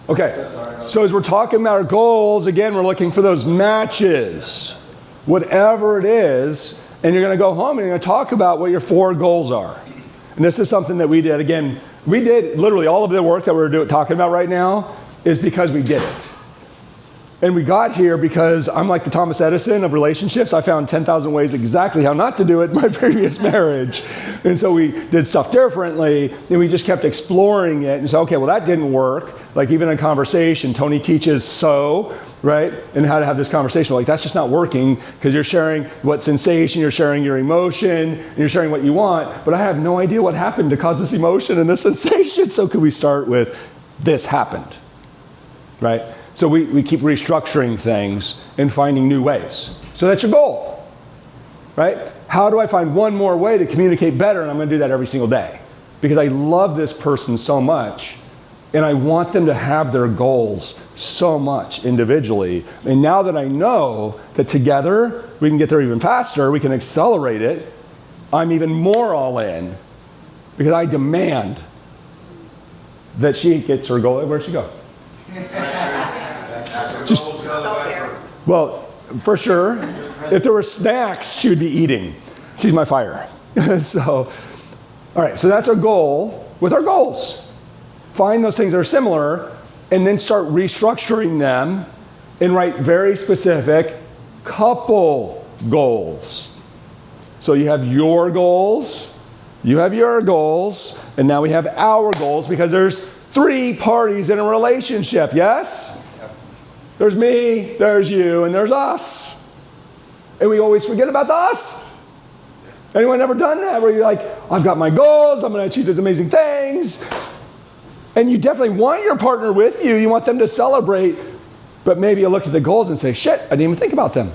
Okay, so as we're talking about our goals, again, we're looking for those matches, whatever it is, and you're going to go home and you're going to talk about what your 4 goals are. And this is something that we did. Again, we did literally all of the work that we're talking about right now is because we did it. And we got here because I'm like the Thomas Edison of relationships. I found 10,000 ways exactly how not to do it in my previous marriage. And so we did stuff differently, and we just kept exploring it and said, okay, well, that didn't work. Like even in conversation, Tony teaches so, right? And how to have this conversation. Like, that's just not working because you're sharing what sensation, you're sharing your emotion, and you're sharing what you want. But I have no idea what happened to cause this emotion and this sensation. So could we start with this happened, right? So we keep restructuring things and finding new ways. So that's your goal, right? How do I find one more way to communicate better? And I'm going to do that every single day because I love this person so much and I want them to have their goals so much individually. And now that I know that together we can get there even faster, we can accelerate it, I'm even more all in because I demand that she gets her goal. Where'd she go? Just self-care. Well, for sure. If there were snacks, she would be eating. She's my fire. So, all right, so that's our goal with our goals. Find those things that are similar and then start restructuring them and write very specific couple goals. So you have your goals, you have your goals, and now we have our goals because there's 3 parties in a relationship, yes? There's me, there's you, and there's us. And we always forget about the us. Anyone ever done that where you're like, I've got my goals, I'm going to achieve these amazing things. And you definitely want your partner with you. You want them to celebrate. But maybe you look at the goals and say, shit, I didn't even think about them.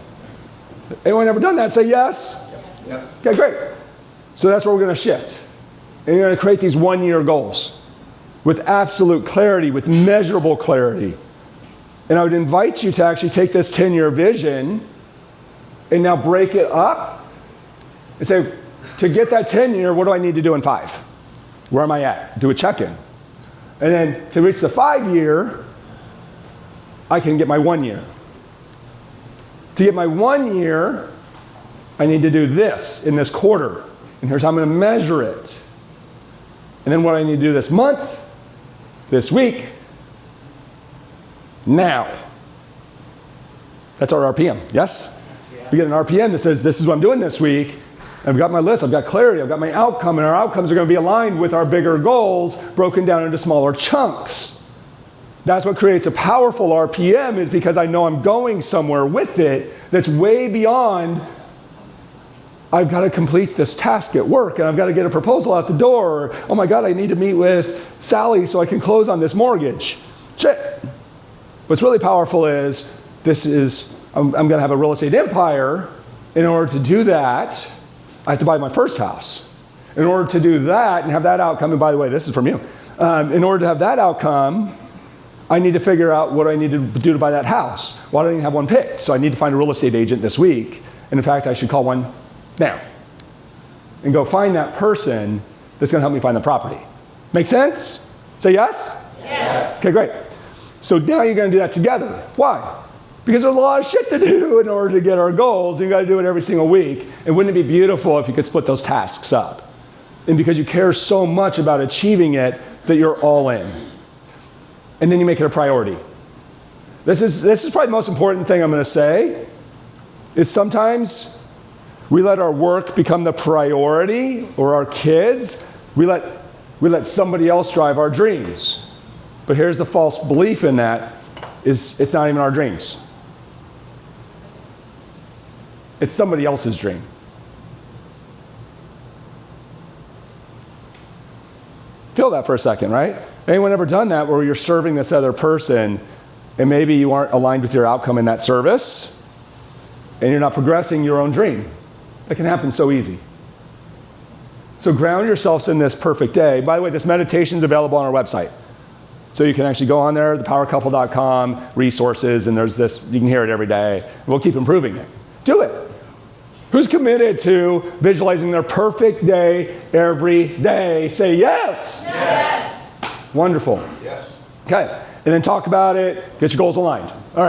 Anyone ever done that? Say yes? Yes. Okay, great. So that's where we're going to shift. And you're going to create these 1-year goals with absolute clarity, with measurable clarity. And I would invite you to actually take this 10-year vision and now break it up and say, to get that 10-year, what do I need to do in 5? Where am I at? Do a check-in. And then to reach the 5-year, I can get my 1 year. To get my 1 year, I need to do this in this quarter. And here's how I'm going to measure it. And then what I need to do this month, this week, now. That's our RPM, yes? Yeah. We get an RPM that says, this is what I'm doing this week. I've got my list, I've got clarity, I've got my outcome, and our outcomes are going to be aligned with our bigger goals, broken down into smaller chunks. That's what creates a powerful RPM, is because I know I'm going somewhere with it that's way beyond, I've got to complete this task at work, and I've got to get a proposal out the door, or, oh my God, I need to meet with Sally so I can close on this mortgage. Shit. What's really powerful is, I'm going to have a real estate empire. In order to do that, I have to buy my first house. In order to do that and have that outcome, and by the way, this is from you. In order to have that outcome, I need to figure out what I need to do to buy that house. Why do I even have one picked? So I need to find a real estate agent this week. And in fact, I should call one now. And go find that person that's going to help me find the property. Make sense? Say yes? Yes. Okay, great. So now you're going to do that together. Why? Because there's a lot of shit to do in order to get our goals. You've got to do it every single week. And wouldn't it be beautiful if you could split those tasks up? And because you care so much about achieving it, that you're all in. And then you make it a priority. This is probably the most important thing I'm going to say, is sometimes we let our work become the priority, or our kids. We let somebody else drive our dreams. But here's the false belief in that, is it's not even our dreams. It's somebody else's dream. Feel that for a second, right? Anyone ever done that where you're serving this other person and maybe you aren't aligned with your outcome in that service and you're not progressing your own dream? That can happen so easy. So ground yourselves in this perfect day. By the way, this meditation is available on our website. So you can actually go on there, thepowercouple.com, resources, and there's this, you can hear it every day. We'll keep improving it. Do it. Who's committed to visualizing their perfect day every day? Say yes. Yes. Wonderful. Yes. Okay, and then talk about it, get your goals aligned. All right.